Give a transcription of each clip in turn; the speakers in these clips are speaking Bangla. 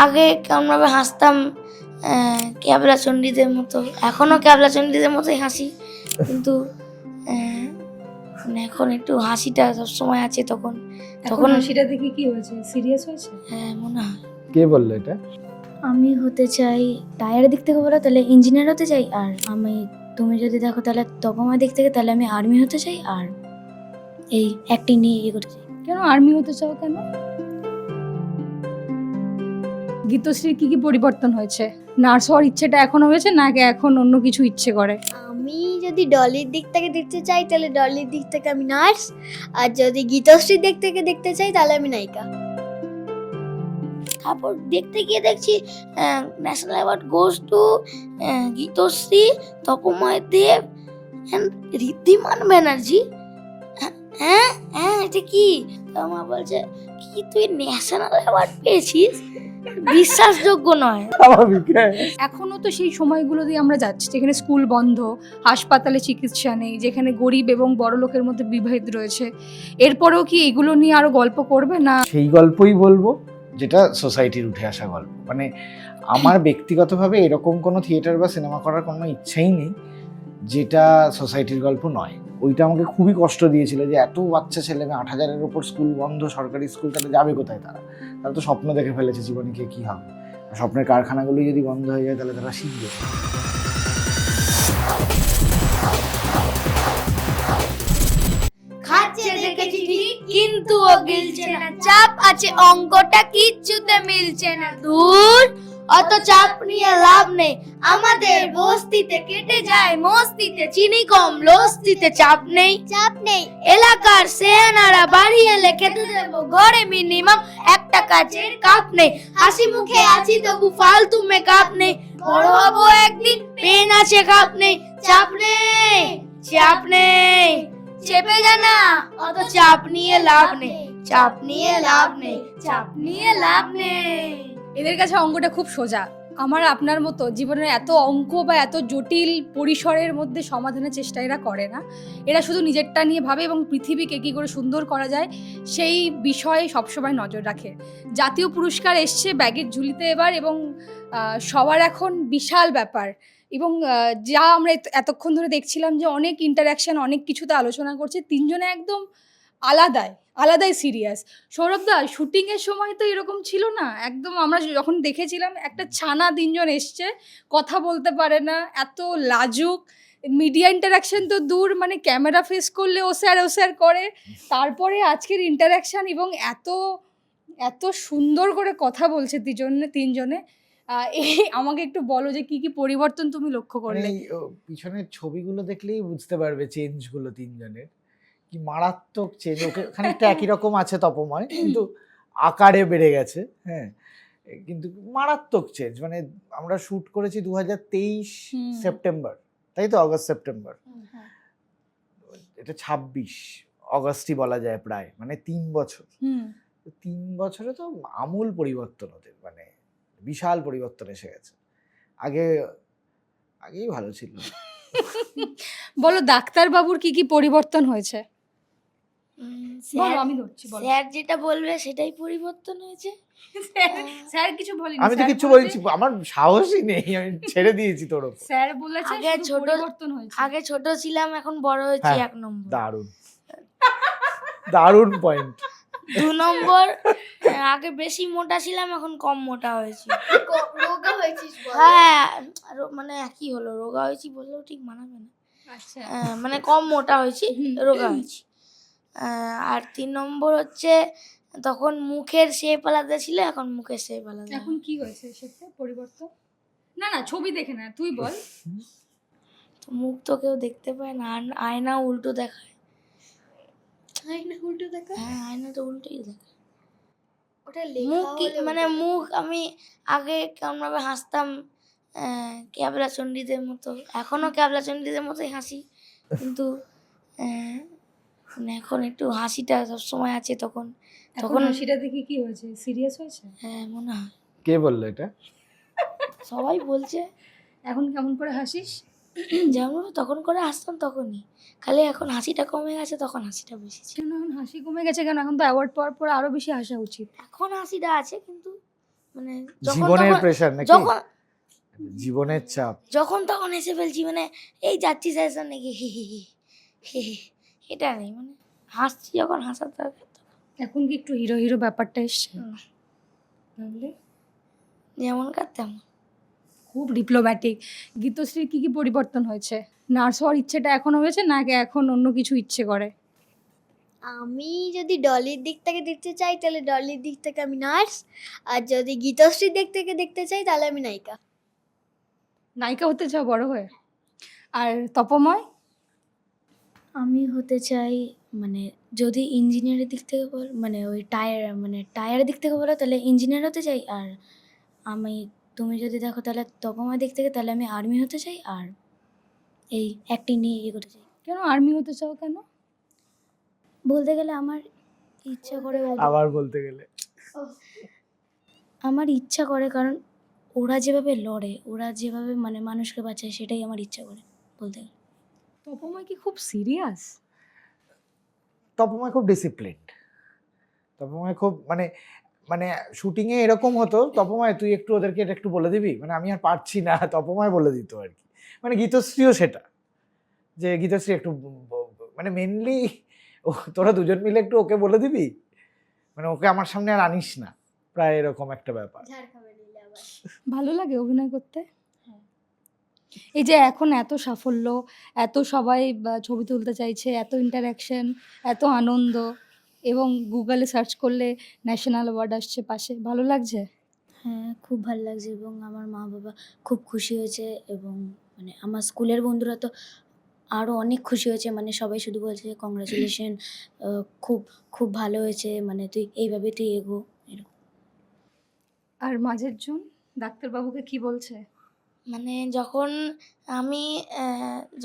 আগে কেমনভাবে হাসতাম ক্যাবলা চণ্ডীদের মতো, এখনও ক্যাবলা চণ্ডীদের মতোই হাসি, কিন্তু মানে এখন একটু হাসিটা সবসময় আছে। তখন হাসিটা দেখে কি হয়েছে, সিরিয়াস হয়েছে? হ্যাঁ মনে হয়। কে বললো এটা? আমি হতে চাই, টায়ারের দিক থেকে বলো তাহলে ইঞ্জিনিয়ার হতে চাই, আর তুমি যদি দেখো তাহলে তপমার দিক থেকে তাহলে আমি আর্মি হতে চাই, আর এই অ্যাক্টিং নিয়ে ইয়ে করতে চাই। কেন আর্মি হতে চাও কেন? গীতশ্রীর কি কি পরিবর্তন হয়েছে? নার্স হওয়ার ইচ্ছেটা এখনো হয়েছে নাকি এখন অন্য কিছু ইচ্ছে করে? আমি যদি ডলির দিক থেকে দেখতে চাই তাহলে ডলির দিক থেকে আমি নার্স, আর যদি গীতশ্রীর দিক থেকে দেখতে চাই তাহলে আমি নায়িকা। তারপর দেখতে গিয়ে দেখছি national award goes to Geetashree, Tapomoy Deb and Riddhiman Banerjee. হ্যাঁ হ্যাঁ, এটা কি? তো মা বলছে কি তুই ন্যাশনাল অ্যাওয়ার্ড পেয়েছিস? বিশ্বাসযোগ্য নয়। এখনো তো সেই সময়গুলো দিয়ে আমরা যাচ্ছি যেখানে স্কুল বন্ধ, হাসপাতালে চিকিৎসা নেই, যেখানে গরিব এবং বড় লোকের মধ্যে বিভেদ রয়েছে। এরপরেও কি এগুলো নিয়ে আরো গল্প করবে না? সেই গল্পই বলবো যেটা সোসাইটির উঠে আসা গল্প। মানে আমার ব্যক্তিগতভাবে এরকম কোনো থিয়েটার বা সিনেমা করার কোনো ইচ্ছাই নেই যেটা সোসাইটির গল্প নয়। ওইটা আমাকে খুবই কষ্ট দিয়েছিল যে এত বাচ্চা ছেলে মেয়ে, 8,000-এর ওপর স্কুল বন্ধ, সরকারি স্কুল, তাহলে যাবে কোথায় তারা? তারা তো স্বপ্ন দেখে ফেলেছে জীবনে কে কী হবে। স্বপ্নের কারখানাগুলি যদি বন্ধ হয়ে যায় তাহলে তারা শিখবে। খাচ্ছে দেখেছি ঠিক, কিন্তু ও গিলছে না। চাপ আছে অঙ্কটা কিচ্ছুতে মিলছে না। দূর, অত চাপ নিয়ে লাভ নেই। আমাদের বস্তিতে কেটে যায় মস্তিতে, চিনি কম লস্তিতে চাপ নেই। চাপ নেই। এলাকার সেনারা বাড়ি এলে খেতে দেবো ঘরে মিনিমাম একটা কাচের কাপ নেই। হাসি মুখে আছি তবু ফালতু মেকআপ নেই। বড় হবো একদিন, পেন আছে কাপ নেই। চাপ নেই, চাপ নেই, চেপে জানা অত চাপ নিয়ে লাভ নেই। চাপ নিয়ে লাভ নেই, চাপ নিয়ে লাভ নেই। এদের কাছে অঙ্কটা খুব সোজা। আমার আপনার মতো জীবনের এত অঙ্ক বা এত জটিল পরিসরের মধ্যে সমাধানের চেষ্টা এরা করে না। এরা শুধু নিজেরটা নিয়ে ভাবে এবং পৃথিবীকে কী করে সুন্দর করা যায় সেই বিষয়ে সবসময় নজর রাখে। জাতীয় পুরস্কার এসছে ব্যাগের ঝুলিতে এবার, এবং সবার এখন বিশাল ব্যাপার। এবং যা আমরা এতক্ষণ ধরে দেখছিলাম যে অনেক ইন্টারাকশান, অনেক কিছুতে আলোচনা করছে, তিনজনে একদম আলাদাই সিরিয়াস। সৌরভদা, শুটিংয়ের সময় তো এরকম ছিল না একদম। আমরা যখন দেখেছিলাম একটা ছানা তিনজন এসছে, কথা বলতে পারে না, এত লাজুক, মিডিয়া ইন্টারাকশান তো দূর, মানে ক্যামেরা ফেস করলে ও স্যার করে। তারপরে আজকের ইন্টারাকশান এবং এত সুন্দর করে কথা বলছে তিনজনে। আমাকে একটু বলো যে কি কি পরিবর্তন তুমি লক্ষ্য করলে? পিছনের ছবিগুলো দেখলেই বুঝতে পারবে চেঞ্জগুলো তিনজনের কি মারাত্মক চেঞ্জ। খানিকটা একই রকম আছে তপময়, কিন্তু আকারে বেড়ে গেছে। হ্যাঁ, কিন্তু মারাত্মক চেঞ্জ। মানে আমরা শুট করেছি 2023 সেপ্টেম্বর, তাই তো? অগস্ট সেপ্টেম্বর, এটা 26 অগস্টই বলা যায় প্রায়, মানে 3 বছর। 3 বছরে তো আমূল পরিবর্তন ওদের, মানে বিশাল পরিবর্তন এসে গেছে। আগেই ভালো ছিল। বলো ডাক্তারবাবুর কি কি পরিবর্তন হয়েছে? আমি ধরছি, স্যার যেটা বলবে সেটাই পরিবর্তন হয়েছে। স্যার কিছু বলেনি। আমি তো কিছু বলছি, আমার সাহসই নেই, আমি ছেড়ে দিয়েছি তোর উপর। স্যার বলেছে আগে ছোট পরিবর্তন হয়েছে। আগে ছোট ছিলাম, এখন বড় হয়েছি। 1 নম্বর। দারুণ পয়েন্ট। 2 নম্বর, আগে বেশি মোটা ছিলাম, এখন কম মোটা হয়েছি। রোগা হয়েছিস বল। হ্যাঁ, মানে কি হলো, রোগা হয়েছি বললেও ঠিক মানাবে না। আচ্ছা, মানে কম মোটা হয়েছি, রোগা হয়েছি। আর 3 নম্বর হচ্ছে তখন মুখের শেপ আলাদা ছিল, এখন মুখের শেপ আলাদা। এখন কি হয়েছে সেটা পরিবর্তন? না ছবি দেখে না, তুই বল। তো মুখ তো কেউ দেখতে পায় না, আয়না উল্টো দেখায়। আয়না উল্টো দেখা? হ্যাঁ, আয়না তো উল্টোই দেখায়। ওটা মুখ লেখা মানে মুখ আমি আগে কেমনভাবে হাসতাম ক্যাবলা চণ্ডীদের মতো, এখনও ক্যাবলা চণ্ডীদের মতোই হাসি, কিন্তু মানে এখন একটু হাসিটা সবসময় আছে। তখন হাসিটা দেখে কি হয়েছে, সিরিয়াস হয়েছে? হ্যাঁ মনে হয়। কে বললো এটা? সবাই বলছে। এখন কেমন করে হাসিস? যেমন তখন করে হাসতাম তখনই, খালি এখন হাসিটা কমে গেছে, তখন হাসিটা বেশি ছিল। কেন এখন হাসি কমে গেছে কেন? এখন তো অ্যাওয়ার্ড পাওয়ার পর আরো বেশি হাসা উচিত। এখন হাসিটা আছে, কিন্তু মানে যখন জীবনের তখন প্রেশার নাকি যখন জীবনের চাপ? যখন তখন হেসে ফেলছি, মানে এই যাচ্ছি স্যার নাকি এটা নেই, মানে হাসছি যখন হাসার দরকার এখন কি একটু হিরো হিরো ব্যাপারটা এসছে? না। তাহলে যেমন কার তেমন। খুব ডিপ্লোম্যাটিক। গীতশ্রীর কি কি পরিবর্তন হয়েছে? নার্স হওয়ার ইচ্ছেটা এখনো হয়েছে নাকি এখন অন্য কিছু ইচ্ছে করে? আমি যদি ডলির দিক থেকে দেখতে চাই তাহলে ডলির দিক থেকে আমি নার্স, আর যদি গীতশ্রীর দিক থেকে দেখতে চাই তাহলে আমি নায়িকা। নায়িকা হতে চাও বড় হয়ে? আর তপময়? আমি হতে চাই মানে যদি ইঞ্জিনিয়ারের দিক থেকে মানে ওই টায়ারের দিক থেকে বলো তাহলে ইঞ্জিনিয়ার হতে চাই। আর তুমি যদি দেখো তাহলে তপমার দিক থেকে তাহলে আমি আর্মি হতে চাই। আর এই অ্যাক্টিং নিয়ে ইয়ে করতে চাই। কেন আর্মি হতে চাও কেন? বলতে গেলে আমার ইচ্ছা করে আবার বলতে গেলে আমার ইচ্ছা করে, কারণ ওরা যেভাবে লড়ে, ওরা যেভাবে মানে মানুষকে বাঁচায়, সেটাই আমার ইচ্ছা করে বলতে গেলে। তপময় কি খুব সিরিয়াস? তপময় খুব ডিসিপ্লিনড। তপময় খুব মানে মানে শুটিংয়ে এরকম হতো, তপময় তুই একটু ওদেরকে এটা একটু বলে দিবি, মানে আমি আর পারছি না, তপময় বলে দিত আর কি। মানে গীতশ্রীও সেটা, যে গীতশ্রী একটু মানে মেনলি তোরা দুজন মিলে একটু ওকে বলে দিবি, মানে ওকে আমার সামনে আর আনিস না, প্রায় এরকম একটা ব্যাপার। ভালো লাগে অভিনয় করতে? এই যে এখন এত সাফল্য, এত সবাই ছবি তুলতে চাইছে, এত ইন্টারাকশন, এত আনন্দ, এবং গুগলে সার্চ করলে ন্যাশনাল অ্যাওয়ার্ড আসছে পাশে, ভালো লাগছে? হ্যাঁ, খুব ভালো লাগছে এবং আমার মা বাবা খুব খুশি হয়েছে এবং মানে আমার স্কুলের বন্ধুরা তো আরও অনেক খুশি হয়েছে। মানে সবাই শুধু বলছে কংগ্রাচুলেশন, খুব খুব ভালো হয়েছে, মানে তুই এগো এরকম। আর মাঝের জন ডাক্তারবাবুকে কি বলছে? মানে আমি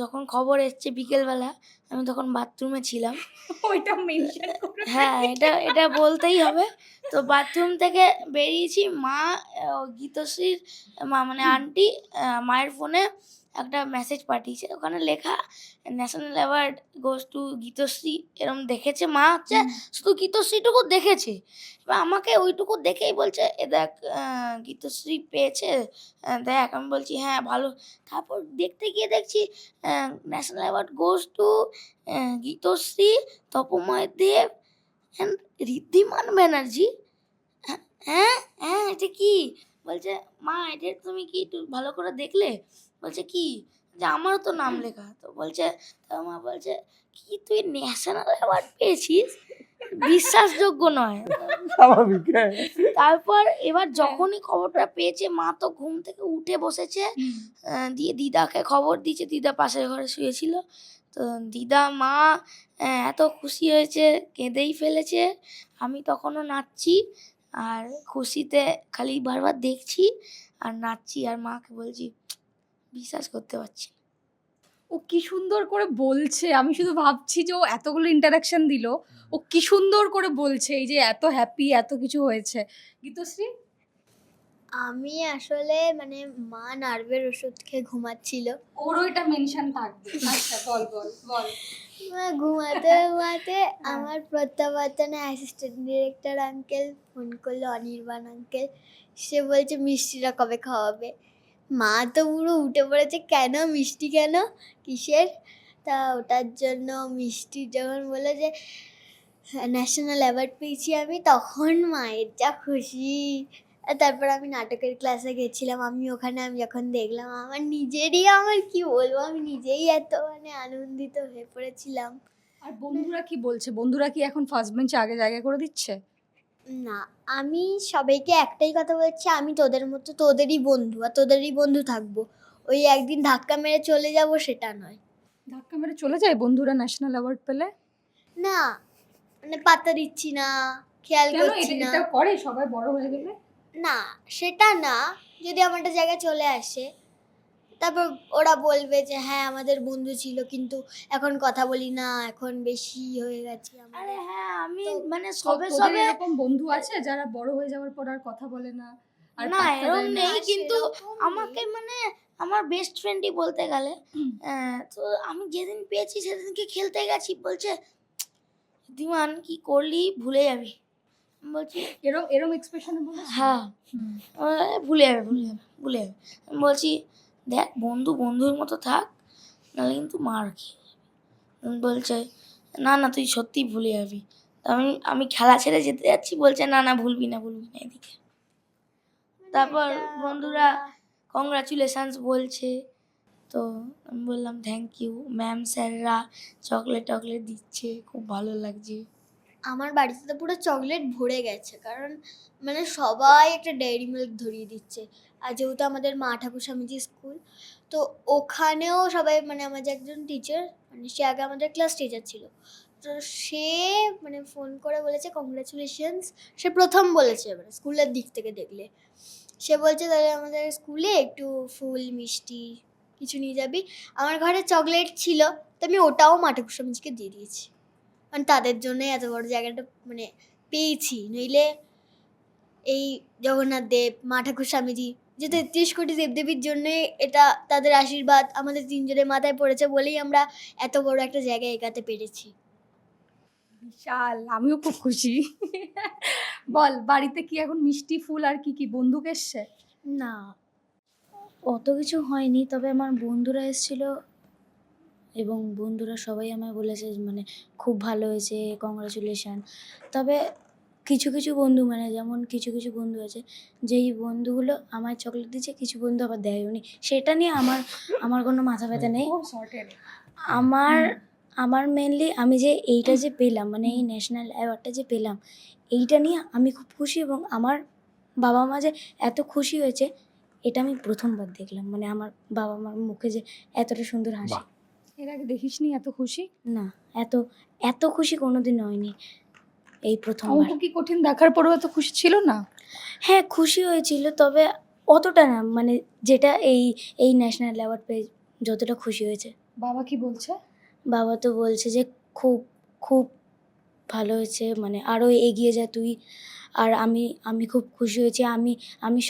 যখন খবর এসছে বিকেলবেলা, আমি তখন বাথরুমে ছিলাম। ওইটা মেনশন করে। হ্যাঁ, এটা বলতেই হবে। তো বাথরুম থেকে বেরিয়েছি, মা গীতশ্রীর মা মানে আন্টি মায়ের ফোনে একটা মেসেজ পাঠিয়েছে, ওখানে লেখা national award goes to Gitashree, এরকম দেখেছে মা, হচ্ছে শুধু গীতশ্রীটুকু দেখেছে। এবার আমাকে ওইটুকু দেখেই বলছে এ দেখ গীতশ্রী পেয়েছে, দেখ। আমি বলছি হ্যাঁ ভালো। তারপর দেখতে গিয়ে দেখছি national award goes to Geetashree, Tapomoy Deb and Riddhiman Banerjee. হ্যাঁ হ্যাঁ, এটা কি? বলছে মা এটা তুমি কি একটু ভালো করে দেখলে? বলছে কি? যে আমারও তো নাম লেখা। তো মা বলছে কি তুই ন্যাশনাল অ্যাওয়ার্ড পেয়েছিস? বিশ্বাসযোগ্য নয়। স্বাভাবিক। হ্যাঁ। তারপর এবার যখনই খবরটা পেয়েছে, মা তো ঘুম থেকে উঠে বসেছে, দিয়ে দিদাকে খবর দিয়েছে, দিদা পাশের ঘরে শুয়েছিল। তো দিদা মা এত খুশি হয়েছে, কেঁদেই ফেলেছে। আমি তখনও নাচছি, আর খুশিতে খালি বারবার দেখছি আর নাচছি, আর মাকে বলছি বিশ্বাস করতে পারছি না। ও কি সুন্দর করে বলছে, আমি শুধু ভাবছি যে ও এতগুলো ইন্টারাকশন দিল, ও কি সুন্দর করে বলছে, এই যে এত হ্যাপি, এত কিছু হয়েছে। গীতশ্রী? আমি আসলে মানে মা নার্ভের ওষুধ খেয়ে ঘুমাচ্ছিল। ওরও এটা মেনশন থাকবে। আচ্ছা বল বল বল। মা ঘুমাতে ঘুমাতে আমার প্রত্যাবর্তনে অ্যাসিস্ট্যান্ট ডিরেক্টর আঙ্কেল ফোন করলো, অনির্বাণ আঙ্কেল। সে বলছে মিষ্টিটা কবে খাওয়াবে। মা তো পুরো উঠে পড়েছে, কেন মিষ্টি, কেন কিসের? তা ওটার জন্য মিষ্টি যখন বলে যে ন্যাশনাল অ্যাওয়ার্ড পেয়েছি আমি, তখন মায়ের যা খুশি। আর তারপর আমি নাটকের ক্লাসে গেছিলাম, আমি যখন দেখলাম আমার কি বলবো, আমি নিজেই এত মানে আনন্দিত হয়ে পড়েছিলাম। আর বন্ধুরা কি বলছে? বন্ধুরা কি এখন ফার্স্ট বেঞ্চে আগে জায়গা করে দিচ্ছে? না, আমি সবাইকে একটাই কথা বলছি, আমি তোদের মতো তোদেরই বন্ধু, আর তোদেরই বন্ধু থাকবো। ওই একদিন ধাক্কা মেরে চলে যাব সেটা নয়। ধাক্কা মেরে চলে যায় বন্ধুরা ন্যাশনাল অ্যাওয়ার্ড পেলে? না, মানে পাত্তা দিচ্ছি না, খেয়াল কেন করছি না। এটা করে সবাই বড় হয়ে গেলে? না, সেটা না। যদি আমার একটা জায়গায় চলে আসে, তারপর ওরা বলবে যে হ্যাঁ আমাদের বন্ধু ছিল, কিন্তু এখন কথা বলি না, এখন বেশি হয়ে গেছি আমরা। আরে হ্যাঁ, আমি মানে তোদের সবে এরকম বন্ধু আছে যারা বড় হয়ে যাওয়ার পর আর কথা বলে না, আর না পাত্তা এরকম দেয় না? নেই, কিন্তু সেরকম নেই। আমাকে মানে আমার বেস্ট ফ্রেন্ডই বলতে গেলে। তো আমি যেদিন পেয়েছি সেদিনকে খেলতে গেছি, বলছে দিমান কি করলি ভুলে যাবি। আমি বলছি এরম এরম এক্সপ্রেশনে বলে? হ্যাঁ। ভুলে যাবে ভুলে যাবে ভুলে যাবে। আমি বলছি দেখ বন্ধু বন্ধুর মতো থাক, নাহলে কিন্তু মার খেয়ে যাবি। বলছে না না তুই সত্যিই ভুলে যাবি। তা আমি খেলা ছেড়ে যেতে যাচ্ছি, বলছে না না ভুলবি না এদিকে। তারপর বন্ধুরা কংগ্রাচুলেশনস বলছে, তো আমি বললাম থ্যাংক ইউ ম্যাম স্যাররা চকলেট টকলেট দিচ্ছে, খুব ভালো লাগছে। আমার বাড়িতে তো পুরো চকলেট ভরে গেছে, কারণ মানে সবাই একটা ডেইরি মিল্ক ধরিয়ে দিচ্ছে। আর যেহেতু আমাদের মা ঠাকুর স্বামীজি স্কুল, তো ওখানেও সবাই মানে আমার যে একজন টিচার, মানে সে আগে আমাদের ক্লাস টিচার ছিল, তো সে মানে ফোন করে বলেছে কংগ্রাচুলেশনস। সে প্রথম বলেছে মানে স্কুলের দিক থেকে দেখলে। সে বলছে তাহলে আমাদের স্কুলে একটু ফুল মিষ্টি কিছু নিয়ে যাবি। আমার ঘরে চকলেট ছিল, তো আমি ওটাও মা ঠাকুর স্বামীজিকে দিয়ে দিয়েছি, মানে তাদের জন্য এত বড় জায়গাটা মানে পেয়েছি। নইলে এই জগন্নাথ দেব, মা ঠাকুর স্বামীজি যে ৩৩ কোটি দেবদেবীর জন্যে এটা তাদের আশীর্বাদ আমাদের তিনজনের মাথায় পড়েছে বলেই আমরা এত বড় একটা জায়গায় এগাতে পেরেছি। বিশাল, আমিও খুব খুশি। বল, বাড়িতে কি এখন মিষ্টি ফুল আর কি কি বন্দুক এসছে? না, অত কিছু হয়নি, তবে আমার বন্ধুরা এসেছিল এবং বন্ধুরা সবাই আমায় বলেছে মানে খুব ভালো হয়েছে, কংগ্রাচুলেশন। তবে কিছু কিছু বন্ধু মানে যেমন কিছু কিছু বন্ধু আছে যেই বন্ধুগুলো আমায় চকলেট দিচ্ছে, কিছু বন্ধু আবার দেয়নি, সেটা নিয়ে আমার কোনো মাথা ব্যথা নেই। খুব সর্টেড। আমার আমার মেনলি আমি যে এইটা যে পেলাম, মানে এই ন্যাশনাল অ্যাওয়ার্ডটা যে পেলাম, এইটা নিয়ে আমি খুব খুশি। এবং আমার বাবা মা যে এত খুশি হয়েছে এটা আমি প্রথমবার দেখলাম, মানে আমার বাবা মার মুখে যে এতটা সুন্দর হাসি। বাহ। এর আগে দেখিসনি এত খুশি? না, এত এত খুশি কোনোদিন হয়নি, এই প্রথমবার। অঙ্ক কি কঠিন দেখার পরেও এত খুশি ছিল না? হ্যাঁ, খুশি হয়েছিল, তবে অতটা না, মানে যেটা এই ন্যাশনাল অ্যাওয়ার্ড পেয়ে যতটা খুশি হয়েছে। বাবা কি বলছে? বাবা তো বলছে যে খুব খুব ভালো হয়েছে, মানে আরও এগিয়ে যা তুই। আর আমি খুব খুশি হয়েছি। আমি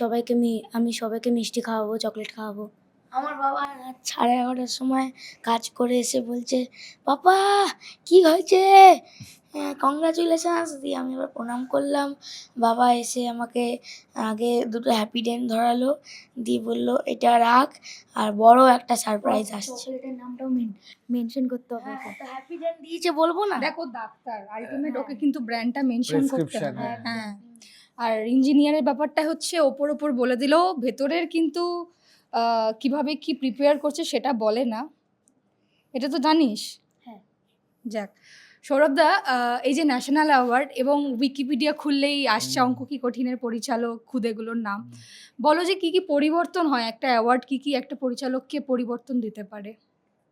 সবাইকে মিষ্টি খাওয়াবো, চকলেট খাওয়াবো। আমার বাবা রাত 11:30টার সময় কাজ করে এসে বলছে পাপা কি হয়েছে, কংগ্রাচুলেশনস দিয়ে আমি এবার প্রণাম করলাম। বাবা এসে আমাকে আগে দুটো হ্যাপি ডেন ধরালো, দিয়ে বললো এটা রাখ আর বড় একটা সারপ্রাইজ আসছে। চকলেটের নামটাও মেনশন করতে হবে। হ্যাপি ডেন দিয়েছে বলবো না? দেখো ডাক্তার আলটিমেট, ওকে কিন্তু ব্র্যান্ডটা মেনশন করতে Prescription, হবে। হ্যাঁ। হ্যাঁ, আর ইঞ্জিনিয়ারের ব্যাপারটা হচ্ছে ওপর বলে দিলেও ভেতরের কিন্তু কিভাবে কি প্রিপেয়ার করছে সেটা বলে না, এটা তো জানিস। হ্যাঁ। যাক, সৌরভদা, এই যে ন্যাশনাল অ্যাওয়ার্ড এবং উইকিপিডিয়া খুললেই আসছে অঙ্ক কি কঠিনের পরিচালক খুদেগুলোর নাম, বলো যে কি কি পরিবর্তন হয় একটা অ্যাওয়ার্ড, কি কি একটা পরিচালককে পরিবর্তন দিতে পারে?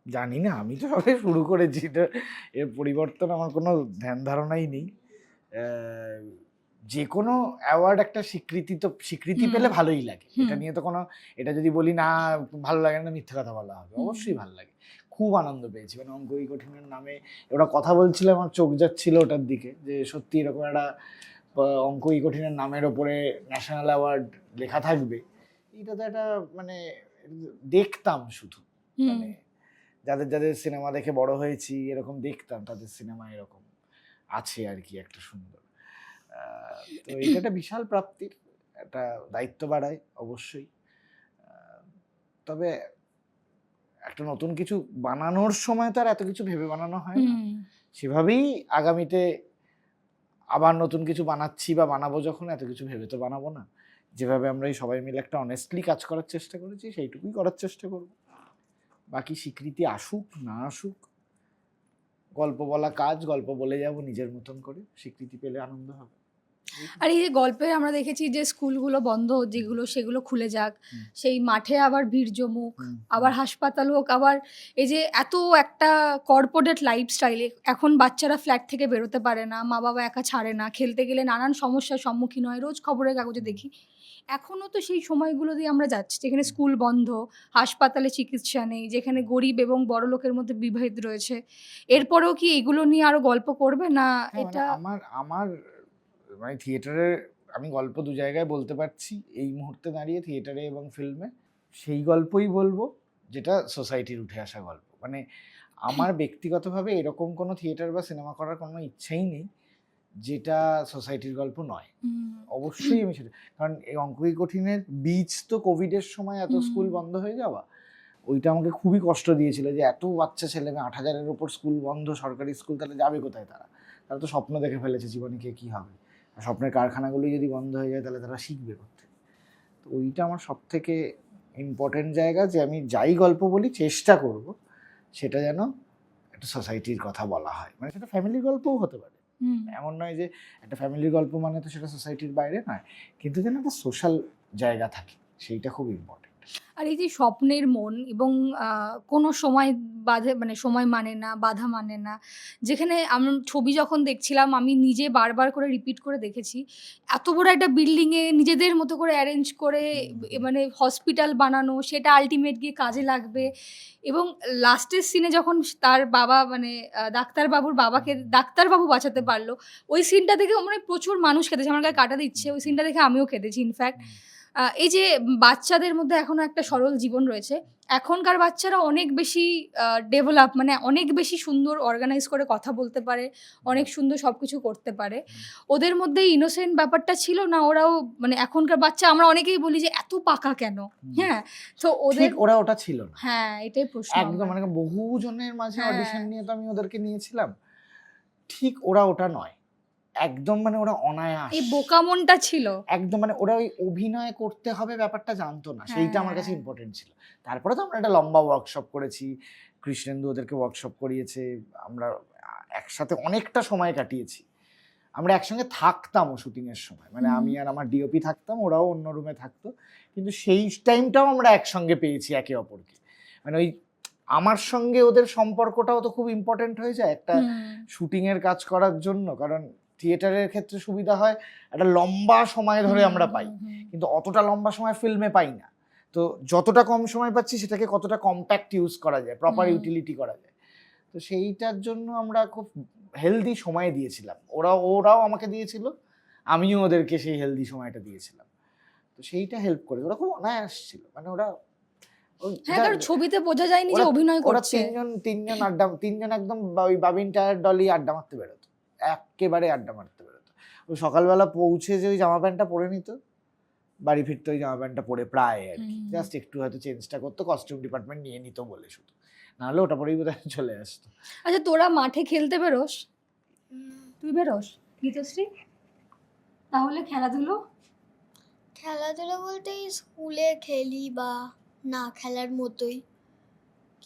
জানি না, আমি তো সবে শুরু করেছি, এটা এর পরিবর্তন আমার কোনো ধ্যান ধারণাই নেই। যে কোনো অ্যাওয়ার্ড একটা স্বীকৃতি পেলে ভালোই লাগে। এটা নিয়ে তো কোনো, এটা যদি বলি না ভালো লাগে না মিথ্যে কথা বলা হবে, অবশ্যই ভালো লাগে। খুব আনন্দ পেয়েছি, মানে অঙ্ক এই কঠিনের নামে ওরা কথা বলছিল, আমার চোখ যাচ্ছিল ওটার দিকে, যে সত্যি এরকম একটা অঙ্ক এই কঠিনের নামের ওপরে ন্যাশনাল অ্যাওয়ার্ড লেখা থাকবে। এটা তো একটা মানে দেখতাম শুধু, মানে যাদের সিনেমা দেখে বড় হয়েছি এরকম দেখতাম, তাদের সিনেমা এরকম আছে আর কি একটা সুন্দর। তো এটা একটা বিশাল প্রাপ্তির, একটা দায়িত্ব বাড়ায় অবশ্যই। তবে একটা নতুন কিছু বানানোর সময় তো আর এত কিছু ভেবে বানানো হয় না, সেভাবেই আগামীতে আবার নতুন কিছু বানাচ্ছি বা বানাবো যখন, এত কিছু ভেবে তো বানাবো না। যেভাবে আমরা এই সবাই মিলে একটা অনেস্টলি কাজ করার চেষ্টা করেছি সেইটুকুই করার চেষ্টা করব। বাকি স্বীকৃতি আসুক না আসুক, গল্প বলা কাজ, গল্প বলে যাব নিজের মতন করে, স্বীকৃতি পেলে আনন্দ হবে। আর এই যে গল্পে আমরা দেখেছি যে স্কুলগুলো বন্ধ যেগুলো সেগুলো খুলে যাক, সেই মাঠে আবার ভিড় জমুক, আবার হাসপাতাল হোক, আবার এই যে এত একটা কর্পোরেট লাইফস্টাইলে এখন বাচ্চারা ফ্ল্যাট থেকে বেরোতে পারে না, মা বাবা একা ছাড়ে না, খেলতে গেলে নানান সমস্যার সম্মুখীন হয়, রোজ খবরের কাগজে দেখি। এখনও তো সেই সময়গুলো দিয়ে আমরা যাচ্ছি যেখানে স্কুল বন্ধ, হাসপাতালে চিকিৎসা নেই, যেখানে গরিব এবং বড় লোকের মধ্যে বিভেদ রয়েছে। এরপরেও কি এগুলো নিয়ে আরো গল্প করবে না? এটা আমার মানে থিয়েটারে আমি গল্প দু জায়গায় বলতে পারছি এই মুহূর্তে দাঁড়িয়ে, থিয়েটারে এবং ফিল্মে। সেই গল্পই বলবো যেটা সোসাইটির উঠে আসা গল্প। মানে আমার ব্যক্তিগতভাবে এরকম কোনো থিয়েটার বা সিনেমা করার কোনো ইচ্ছাই নেই যেটা সোসাইটির গল্প নয়। অবশ্যই আমি সেটা, কারণ এই অঙ্ক কি কঠিনের বীজ তো কোভিডের সময় এত স্কুল বন্ধ হয়ে যাওয়া, ওইটা আমাকে খুবই কষ্ট দিয়েছিল যে এত বাচ্চা ছেলে মেয়ে 8,000-এর ওপর স্কুল বন্ধ, সরকারি স্কুল, তাহলে যাবে কোথায় তারা? তারা তো স্বপ্ন দেখে ফেলেছে জীবনে কে কী হবে, আর স্বপ্নের কারখানাগুলোই যদি বন্ধ হয়ে যায় তাহলে তারা শিখবে করতে। তো ওইটা আমার সব থেকে ইম্পর্টেন্ট জায়গা, যে আমি যাই গল্প বলি চেষ্টা করব সেটা যেন একটা সোসাইটির কথা বলা হয়, মানে সেটা ফ্যামিলির গল্পও হতে পারে, এমন নয় যে একটা ফ্যামিলির গল্প মানে তো সেটা সোসাইটির বাইরে নয়, কিন্তু যেন একটা সোশ্যাল জায়গা থাকে, সেইটা খুব ইম্পর্টেন্ট। আর এই যে স্বপ্নের মন এবং কোনো সময় মানে সময় মানে না, বাধা মানে না, যেখানে আমি ছবি যখন দেখছিলাম আমি নিজে বারবার করে রিপিট করে দেখেছি, এত বড় একটা বিল্ডিংয়ে নিজেদের মতো করে অ্যারেঞ্জ করে মানে হসপিটাল বানানো, সেটা আলটিমেট গিয়ে কাজে লাগবে, এবং লাস্টের সিনে যখন তার বাবা মানে ডাক্তারবাবুর বাবাকে ডাক্তারবাবু বাঁচাতে পারলো, ওই সিনটা দেখে মানে প্রচুর মানুষ কেঁদেছে, আমার গায়ে কাটা দিচ্ছে, ওই সিনটা দেখে আমিও কেঁদেছি ইনফ্যাক্ট। এই যে বাচ্চাদের মধ্যে এখনো একটা সরল জীবন রয়েছে, এখনকার বাচ্চারা অনেক বেশি ডেভেলপ, মানে অনেক বেশি সুন্দর অর্গানাইজ করে কথা বলতে পারে, অনেক সুন্দর সব কিছু করতে পারে। ওদের মধ্যে ইনোসেন্ট ব্যাপারটা ছিল না, ওরাও মানে এখনকার বাচ্চা আমরা অনেকেই বলি যে এত পাকা কেন, হ্যাঁ, তো ওদের ওরা ওটা ছিল না, হ্যাঁ এটাই প্রশ্ন একদম, মানে বহু জনের মাঝে অডিশন নিয়ে তো আমি ওদেরকে নিয়েছিলাম, ঠিক ওরা ওটা নয় একদম, মানে ওরা অনায়াস, এই বোকা মনটা ছিল একদম, মানে ওরা ওই অভিনয় করতে হবে ব্যাপারটা জানতো না, সেইটা আমার কাছে ইম্পর্টেন্ট ছিল। তারপরে তো আমরা একটা লম্বা ওয়ার্কশপ করেছি, কৃষ্ণেন্দু ওদেরকে ওয়ার্কশপ করিয়েছে, আমরা একসাথে অনেকটা সময় কাটিয়েছি, আমরা একসঙ্গে থাকতামও শুটিংয়ের সময়, মানে আমি আর আমার ডিওপি থাকতাম, ওরাও অন্য রুমে থাকতো, কিন্তু সেই টাইমটাও আমরা একসঙ্গে পেয়েছি একে অপরকে, মানে ওই আমার সঙ্গে ওদের সম্পর্কটাও তো খুব ইম্পর্টেন্ট হয়ে যায় একটা শুটিংয়ের কাজ করার জন্য, কারণ থিয়েটারের ক্ষেত্রে সুবিধা হয় একটা লম্বা সময় ধরে আমরা পাই, কিন্তু অতটা লম্বা সময় ফিল্মে পাই না, তো যতটা কম সময় পাচ্ছি সেটাকে কতটা কম্প্যাক্ট ইউজ করা যায়, প্রপার ইউটিলিটি করা যায়, তো সেইটার জন্য আমরা খুব হেলদি সময় দিয়েছিলাম, ওরাও আমাকে দিয়েছিল, আমিও ওদেরকে সেই হেলদি সময়টা দিয়েছিলাম, তো সেইটা হেল্প করে, ওরা খুব অনায়াস ছিল, মানে ওরা হ্যাঁ, কারণ ছবিতে বোঝা যায়নি যে অভিনয় ওরা করছে। তিনজন একদম ওই বাবিন টায়ার ডলি আড্ডা মারতে বেরোতো, একেবারে আড্ডা মারতে বেরোতো, ওই সকালবেলা পৌঁছে যে ওই জামা প্যান্টটা পরে নিত, বাড়ি ফিরতে ওই জামা প্যান্টটা পরে প্রায় আর কি, জাস্ট একটু হয়তো চেঞ্জটা করতো, কস্টিউম ডিপার্টমেন্ট নিয়ে নিত বলে শুধু, নাহলে ওটা পরেই বোধহয় চলে আসতো। আচ্ছা, তোরা মাঠে খেলতে বেরোস? তুই বেরোস গীতশ্রী? তাহলে খেলাধুলো বলতে স্কুলে খেলি বা না খেলার মতোই,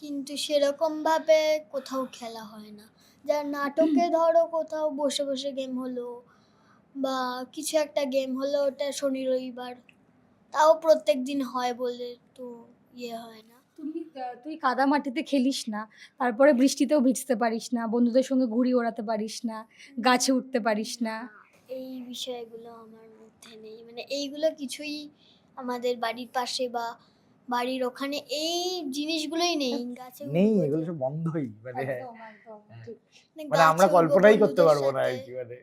কিন্তু সেরকমভাবে কোথাও খেলা হয় না, যার নাটকে ধরো কোথাও বসে বসে গেম হলো বা কিছু একটা গেম হলো, ওটা শনি রবিবার, তাও প্রত্যেক দিন হয় বলে তো হয় না। তুই কাদা মাটিতে খেলিস না, তারপরে বৃষ্টিতেও ভিজতে পারিস না, বন্ধুদের সঙ্গে ঘুড়ি ওড়াতে পারিস না, গাছে উঠতে পারিস না, এই বিষয়গুলো আমার মধ্যে নেই, মানে এইগুলো কিছুই আমাদের বাড়ির পাশে বা বাড়ির ওখানে এই জিনিসগুলোই নেই, গাছে নেই, এগুলো সব বন্ধই, মানে একদম, ঠিক। মানে আমরা কল্পনাই করতে পারবো না আর কি, মানে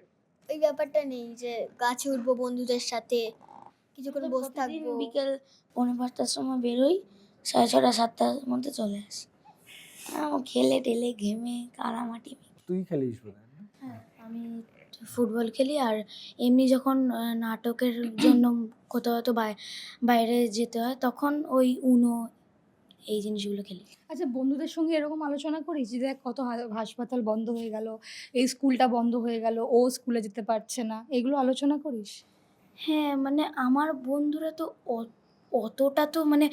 ওই ব্যাপারটা নেই যে গাছে উঠবো বন্ধুদের সাথে কিছুক্ষণ বসে থাকবো। বিকেল 5:45টার সময় বেরোই, 6:30 7টার মধ্যে চলে আসি, খেলে টেলে ঘেমে কাদামাটি। তুই খেলিস বোধহয়? হ্যাঁ, আমি ফুটবল খেলি, আর এমনি যখন নাটকের জন্য কোথাও হয়তো বাইরে যেতে হয় তখন ওই উনো এই জিনিসগুলো খেলি। আচ্ছা, বন্ধুদের সঙ্গে এরকম আলোচনা করিস যে দেখ কত হাসপাতাল বন্ধ হয়ে গেল, এই স্কুলটা বন্ধ হয়ে গেল, ও স্কুলে যেতে পারছে না, এগুলো আলোচনা করিস? হ্যাঁ, মানে আমার বন্ধুরা তো অতটা তো মানে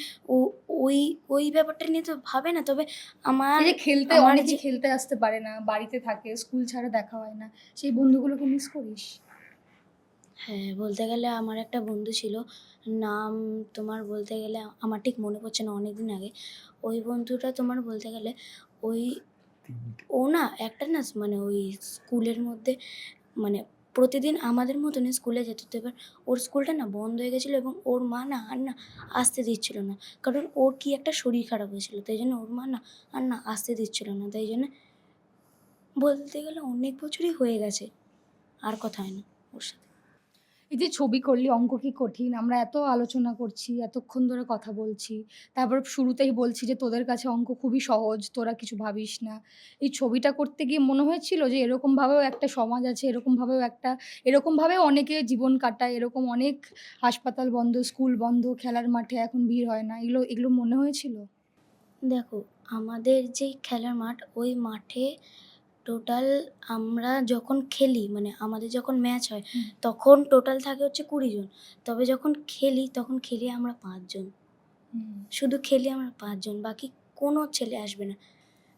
ওই ব্যাপারটা নিয়ে তো ভাবে না, তবে আমার এই যে অনেকে খেলতে আসতে পারে না, বাড়িতে থাকে, স্কুল ছাড়া দেখা হয় না, সেই বন্ধুগুলোকে মিস করিস? হ্যাঁ, বলতে গেলে আমার একটা বন্ধু ছিল, নাম তোমার বলতে গেলে আমার ঠিক মনে পড়ছে না, অনেকদিন আগে। ওই বন্ধুটা তোমার বলতে গেলে ও না একটা না মানে ওই স্কুলের মধ্যে মানে প্রতিদিন আমাদের মতনই স্কুলে যেত, তো এবার ওর স্কুলটা না বন্ধ হয়ে গেছিলো এবং ওর মা না আর না আসতে দিচ্ছিল না, কারণ ওর কি একটা শরীর খারাপ হয়েছিল, তাই জন্য ওর মা না আর না আসতে দিচ্ছিল না, তাই জন্য বলতে গেলে অনেক বছরই হয়ে গেছে আর কথা হয় না ওর সাথে। এই যে ছবি করলি, অঙ্ক কি কঠিন? আমরা এত আলোচনা করছি, এতক্ষণ ধরে কথা বলছি। তারপর শুরুতেই বলছি যে তোদের কাছে অঙ্ক খুবই সহজ, তোরা কিছু ভাবিস না। এই ছবিটা করতে গিয়ে মনে হয়েছিল যে এরকমভাবেও একটা সমাজ আছে, এরকমভাবেও অনেকে জীবন কাটায়, এরকম অনেক হাসপাতাল বন্ধ, স্কুল বন্ধ, খেলার মাঠে এখন ভিড় হয় না। এগুলো মনে হয়েছিল? দেখো, আমাদের যেই খেলার মাঠ, ওই মাঠে টোটাল আমরা যখন খেলি, মানে আমাদের যখন ম্যাচ হয়, তখন টোটাল থাকে হচ্ছে 20 জন। তবে যখন খেলি, তখন খেলি আমরা 5 জন। শুধু খেলি আমরা 5 জন, বাকি কোনো ছেলে আসবে না।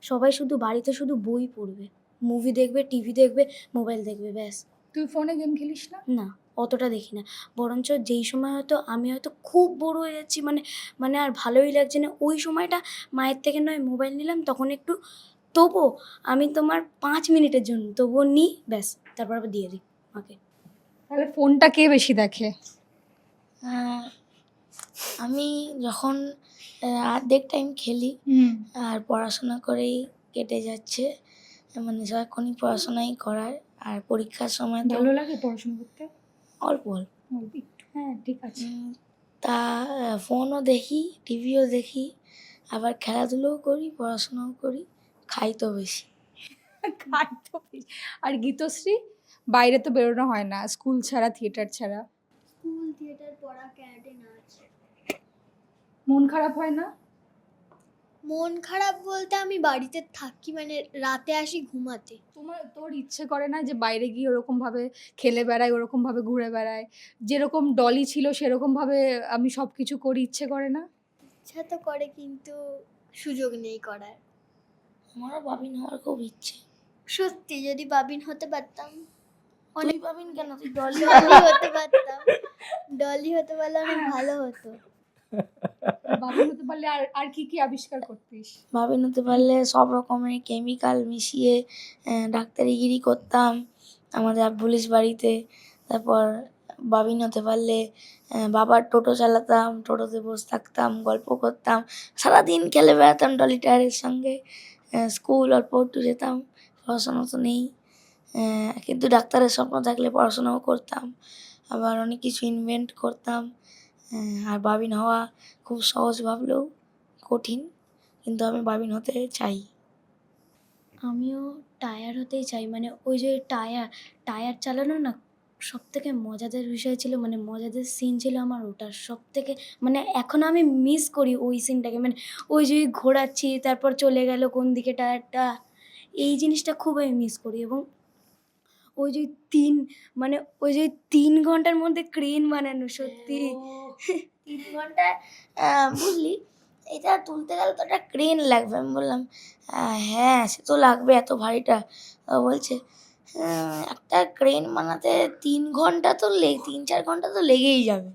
সবাই শুধু বাড়িতে শুধু বই পড়বে, মুভি দেখবে, টিভি দেখবে, মোবাইল দেখবে, ব্যাস। তুই ফোনে গেম খেলিস না? না, অতটা দেখি না। বরঞ্চ যেই সময় হয়তো আমি হয়তো খুব বোর হয়ে যাচ্ছি, মানে আর ভালোই লাগছে না, ওই সময়টা মায়ের থেকে নয় মোবাইল নিলাম, তখন একটু, তবুও আমি তোমার 5 মিনিটের জন্য তবুও নিই, ব্যাস, তারপর আবার দিয়ে দিই মাকে। তাহলে ফোনটা কে বেশি দেখে? আমি যখন অর্ধেক টাইম খেলি আর পড়াশোনা করেই কেটে যাচ্ছে, মানে সারাক্ষণই পড়াশোনাই করার, আর পরীক্ষার সময় তো ভালো লাগে পড়াশোনা করতে? অল্প অল্প। হ্যাঁ, ঠিক আছে। তা ফোনও দেখি, টিভিও দেখি, আবার খেলাধুলোও করি, পড়াশোনাও করি, খাই তো বেশি। খাই তো বেশি। আর গীতশ্রী? বাইরে তো বেরোনো হয় না, স্কুল ছাড়া, থিয়েটার ছাড়া। স্কুল, থিয়েটার, পড়া, ক্যারাটে, নাচ। মন খারাপ হয় না? মন খারাপ বলতে আমি বাড়িতে থাকি, মানে রাতে আসি ঘুমাতে। তোর ইচ্ছে করে না যে বাইরে গিয়ে ওরকমভাবে খেলে বেড়াই, ওরকমভাবে ঘুরে বেড়াই, যেরকম ডলি ছিল সেরকমভাবে আমি সব কিছু করি, ইচ্ছে করে না? ইচ্ছা তো করে, কিন্তু সুযোগ নেই করার। আমারও বাবিন হওয়ার খুব ইচ্ছে। সত্যি, যদি বাবিন হতে পারতাম। অনেক বাবিন কেন, তুই ডলি ডলি হতে পারতাম, ডলি হতে পারলে অনেক ভালো হতো। বাবা হতে পারলে আর কি কি আবিষ্কার করতিস? বাবিন হতে পারলে সব রকমের কেমিক্যাল মিশিয়ে ডাক্তারিগিরি করতাম আমাদের পুলিশ বাড়িতে। তারপর বাবিন হতে পারলে বাবার টোটো চালাতাম, টোটোতে বসে থাকতাম, গল্প করতাম, সারাদিন খেলে বেড়াতাম ডলি টায়ারের সঙ্গে। স্কুল অল্প একটু যেতাম, পড়াশোনা তো নেই, কিন্তু ডাক্তারের স্বপ্ন থাকলে পড়াশোনাও করতাম, আবার অনেক কিছু ইনভেন্ট করতাম। আর বাবিন হওয়া খুব সহজ ভাবলেও কঠিন, কিন্তু আমি বাবিন হতে চাই। আমিও টায়ার হতেই চাই, মানে ওই যে টায়ার চালানো না, সব থেকে মজাদার বিষয় ছিল, মানে মজাদার সিন ছিল আমার ওটা সব থেকে, মানে এখন আমি মিস করি ওই সিনটাকে, মানে ওই যে ঘোরাচ্ছি, তারপর চলে গেল কোন দিকে টায়ারটা, এই জিনিসটা খুব আমি মিস করি। এবং ওই যে ওই যে 3 ঘন্টার মধ্যে ক্রেন বানানো, সত্যি 3 ঘন্টায় বুঝলি, এটা তুলতে গেলে তো একটা ক্রেন লাগবে। আমি বললাম হ্যাঁ সে তো লাগবে, এত ভারীটা। বলছে একটা ক্রেন বানাতে 3 ঘন্টা তো 3-4 ঘন্টা তো লেগেই যাবে।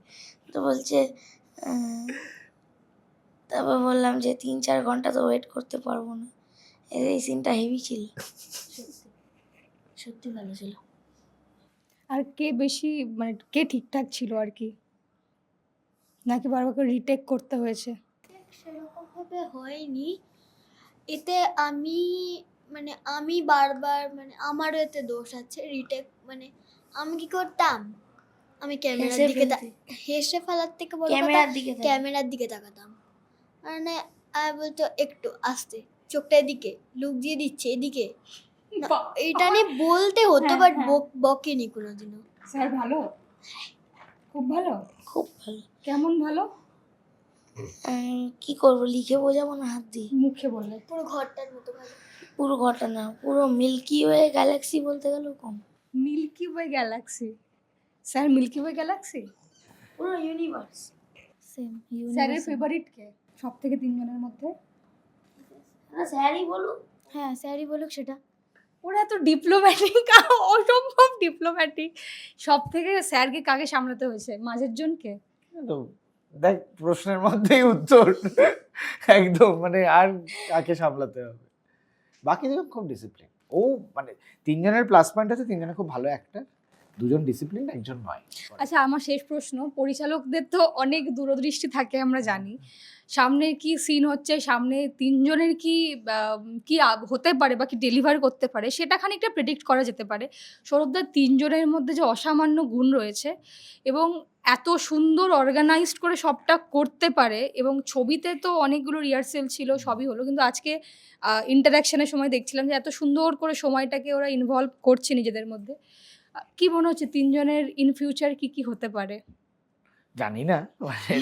তো বলছে তারপর বললাম যে 3-4 ঘন্টা তো ওয়েট করতে পারবো না। এই সিনটা হেভি ছিল, সত্যি ভালো ছিল। আর কে বেশি, মানে কে ঠিকঠাক ছিল আর কি, নাকি বারবার করে রিটেক করতে হয়েছে? সেরকমভাবে হয়নি, এতে আমি বারবার, মানে আমারও এতে দোষ আছে। রিটেক মানে আমি কি করতাম, আমি ক্যামেরার হেসে দিকে ফেলতি। হেসে ফেলার থেকে বড় কথা ক্যামেরার দিকে তাকাবি। ক্যামেরার দিকে তাকাতাম, মানে আর বলতো একটু আস্তে, চোখটা এদিকে, লুক দিয়ে দিচ্ছে এদিকে। না, এটা নিয়ে বলতে হতো, হ্যাঁ, বাট হ্যাঁ। বকেনি কোনোদিনও। স্যার ভালো? খুব ভালো? খুব ভালো। কেমন ভালো? কি করবো, লিখে বোঝাবো না হাত দিয়ে? মুখে বললে। পুরো ঘরটার মতো ভালো। পুরো ঘটনা, পুরো মিল্কি ওয়ে গ্যালাক্সি বলতে গেলেও কম। Milky way galaxy? Sir milky way galaxy? পুরো ইউনিভার্স। সেম স্যারের ফেভারিট কে সব থেকে 3 জনের মধ্যে? স্যারই বলুক। হ্যাঁ, স্যারই বলুক সেটা। ওরা এত ডিপ্লোম্যাটিক, অসম্ভব ডিপ্লোম্যাটিক। সব থেকে স্যারকে কাকে সামলাতে হয়েছে, মাঝের জনকে? তো দেখ, প্রশ্নের মধ্যেই উত্তর একদম, মানে আর কাকে সামলাতে হবে? বাকি দুজন খুব ডিসিপ্লিন। ও মানে 3 জনের প্লাস পয়েন্ট আছে, 3 জনে খুব ভালো অ্যাক্টর, 2 জন ডিসিপ্লিন, একজন নয়। আচ্ছা, আমার শেষ প্রশ্ন, পরিচালকদের তো অনেক দূরদৃষ্টি থাকে আমরা জানি, সামনে কি সিন হচ্ছে, সামনে তিনজনের কি হতে পারে বা কি ডেলিভার করতে পারে সেটা খানিকটা প্রেডিক্ট করা যেতে পারে। সৌরভদার তিনজনের মধ্যে যে অসামান্য গুণ রয়েছে এবং এত সুন্দর অর্গানাইজড করে সবটা করতে পারে, এবং ছবিতে তো অনেকগুলো রিহার্সেল ছিল, সবই হলো, কিন্তু আজকে ইন্টারাকশনের সময় দেখছিলাম যে এত সুন্দর করে সময়টাকে ওরা ইনভলভ করছে নিজেদের মধ্যে। কি মনে হচ্ছে তিনজনের ইন ফিউচার কি কি হতে পারে? জানি না, মানে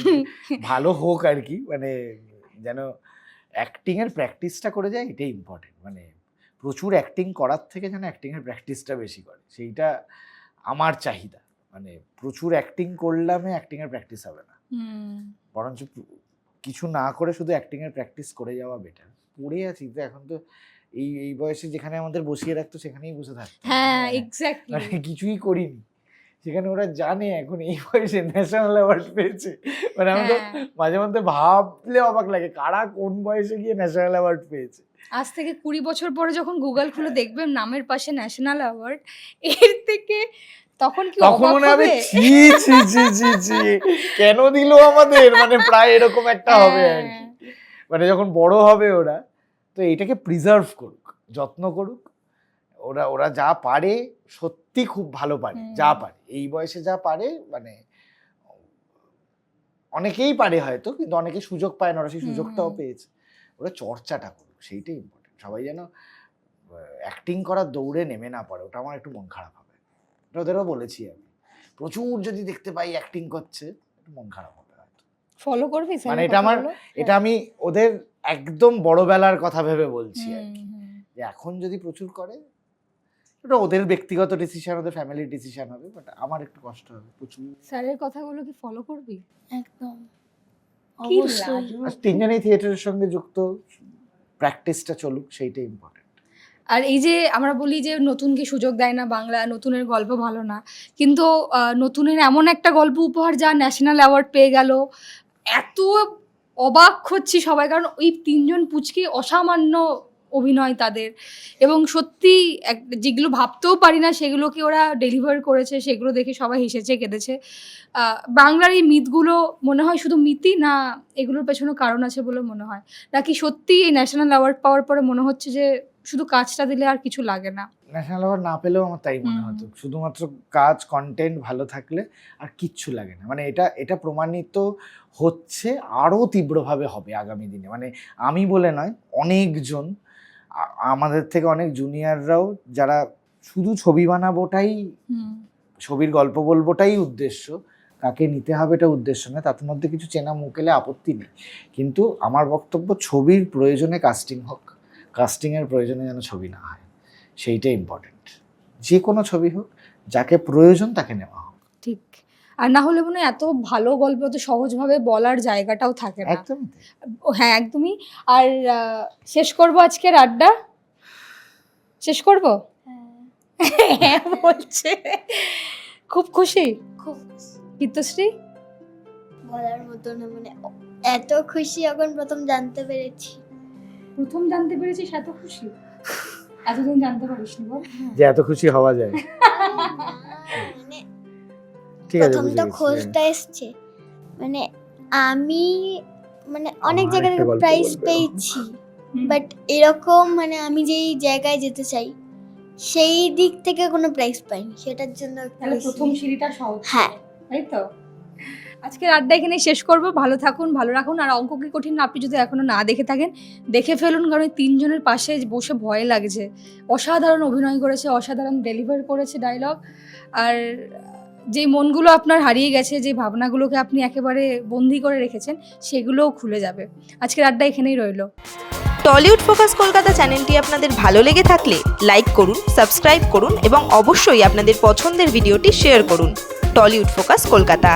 ভালো হোক আর কি, মানে যেন অ্যাক্টিং এর প্র্যাকটিসটা করে যায়, এটাই ইম্পর্টেন্ট। মানে প্রচুর অ্যাক্টিং করার থেকে যেন অ্যাক্টিং এর প্র্যাকটিসটা বেশি করে, সেইটা আমার চাহিদা। মানে প্রচুর অ্যাক্টিং করলামে অ্যাক্টিং এর প্র্যাকটিস হবে না, বরঞ্চ কিছু না করে শুধু অ্যাক্টিং এর প্র্যাকটিস করে যাওয়া বেটার। পড়ে আছি তো এখন, তো এই বয়সে যেখানে আমাদের বসিয়ে রাখতো সেখানেই বসে থাকতো। হ্যাঁ এক্স্যাক্টলি, মানে কিছুই করিনি, সেখানে ওরা জানে এখন এই বয়সে ন্যাশনাল অ্যাওয়ার্ড পেয়েছে। মানে আমি তো মাঝে মধ্যে ভাবলে অবাক লাগে কারা কোন বয়সে গিয়ে ন্যাশনাল অ্যাওয়ার্ড পেয়েছে। আজ থেকে 20 বছর পরে যখন গুগল খুলে দেখবেন নামের পাশে ন্যাশনাল অ্যাওয়ার্ড, এর থেকে তখন কি তখন অবাক মনে হবে হবে? ছি ছি ছি ছি ছি, কেন দিল আমাদের, মানে প্রায় এরকম একটা হবে আর কি। মানে যখন বড় হবে ওরা, তো এইটাকে প্রিজার্ভ করুক, যত্ন করুক। ওরা যা পারে সত্যি খুব ভালো পারে, যা পারে এই বয়সে যা পারে, মানে অনেকেই পারে হয়তো, কিন্তু অনেকে সুযোগ পায় না, ওরা সেই সুযোগটাও পেয়েছে। ওরা চর্চাটা করুক, সেইটাই ইম্পর্টেন্ট। সবাই যেন অ্যাক্টিং করার দৌড়ে নেমে না পড়ে, ওটা আমার একটু মন খারাপ হবে। ওদেরও বলেছি আমি, প্রচুর যদি দেখতে পাই অ্যাক্টিং করছে, একটু মন খারাপ হবে হয়তো। ফলো করবি মানে এটা আমি ওদের একদম বড়বেলার কথা ভেবে বলছি আর কি, যে এখন যদি প্রচুর করে ওটা ওদের ব্যক্তিগত ডিসিশন, ওদের ফ্যামিলির ডিসিশন হবে, বাট আমার একটু কষ্ট হবে প্রচুর। স্যারের কথাগুলো কি ফলো করবি? একদম কি অবশ্যই। লাজু। আর তিনজনেই থিয়েটারের সঙ্গে যুক্ত, প্র্যাকটিসটা চলুক, সেইটাই ইম্পর্টেন্ট। আর এই যে আমরা বলি যে নতুনকে সুযোগ দেয় না বাংলা, নতুনের গল্প ভালো না, কিন্তু নতুনের এমন একটা গল্প উপহার যা ন্যাশনাল অ্যাওয়ার্ড পেয়ে গেল, এত অবাক হচ্ছি সবাই, কারণ ওই তিনজন পুচকে অসামান্য অভিনয় তাদের, এবং সত্যি যেগুলো ভাবতেও পারি না সেগুলোকে ওরা ডেলিভার করেছে, সেগুলো দেখে সবাই হেসেছে, কেঁদেছে। বাংলার এই মিথগুলো মনে হয় শুধু মিথই না, এগুলোর পেছনে কারণ আছে বলে মনে হয়, নাকি সত্যি এই ন্যাশনাল অ্যাওয়ার্ড পাওয়ার পরে মনে হচ্ছে যে শুধু কাজটা দিলে আর কিছু লাগে না? ন্যাশনাল অ্যাওয়ার্ড না পেলেও আমার তাই মনে হতো, শুধুমাত্র কাজ কন্টেন্ট ভালো থাকলে আর কিচ্ছু লাগে না। মানে এটা প্রমাণিত হচ্ছে, আরও তীব্রভাবে হবে আগামী দিনে। মানে আমি বলে নয়, অনেকজন আমাদের থেকে অনেক জুনিয়ররাও, যারা শুধু ছবি বানাবোটাই, ছবির গল্প বলবোটাই উদ্দেশ্য, কাকে নিতে হবে এটা উদ্দেশ্য নয়, তার মধ্যে কিছু চেনা মুখ এলে আপত্তি নেই, কিন্তু আমার বক্তব্য ছবির প্রয়োজনে কাস্টিং হোক, কাস্টিংয়ের প্রয়োজনে যেন ছবি না হয়, সেইটাই ইম্পর্টেন্ট। যে কোনো ছবি হোক, যাকে প্রয়োজন তাকে নেওয়া হোক। ঠিক, আর না হলে মনে হয় এত ভালো গল্প তো সহজভাবে বলার জায়গাটাও থাকে না। একদম। হ্যাঁ একদমই। আর শেষ করব আজকের আড্ডা, শেষ করব। হ্যাঁ বলছে, খুব খুশি। খুব গীতশ্রী বলার মতো না, মানে এত খুশি এখন প্রথম জানতে পেরেছি। প্রথম জানতে পেরেছিস এত খুশি? এতদিন জানতে পারিসনি বল? যে এত খুশি হওয়া যায়। মানে ঠিক আছে, প্রথম বুঝে তো গেছি। খোঁজটা এসছে, মানে আমি মানে অনেক আমার জায়গা একটা থেকে গল্প প্রাইজ বলবে। পেয়েছি, বাট এরকম মানে আমি যেই জায়গায় যেতে চাই সেই দিক থেকে কোনো প্রাইজ পাইনি, সেটার জন্য একটু তাহলে বেশি। প্রথম সিঁড়িটা সহজ, হ্যাঁ। তাই তো। আজকের আড্ডা এখানে শেষ করব। ভালো থাকুন, ভালো রাখুন। আর অঙ্ক কি কঠিন আপনি যদি এখনো না দেখে থাকেন, দেখে ফেলুন, কারণ এই তিনজনের পাশে বসে ভয় লাগছে। অসাধারণ অভিনয় করেছে, অসাধারণ ডেলিভার করেছে ডায়লগ। আর যে মনগুলো আপনার হারিয়ে গেছে, যে ভাবনাগুলোকে আপনি একেবারে বন্দি করে রেখেছেন, সেগুলোও খুলে যাবে। আজকের আড্ডা এখানেই রইলো। টলিউড ফোকাস কলকাতা চ্যানেলটি আপনাদের ভালো লেগে থাকলে লাইক করুন, সাবস্ক্রাইব করুন এবং অবশ্যই আপনাদের পছন্দের ভিডিওটি শেয়ার করুন। Tollywood focus Kolkata.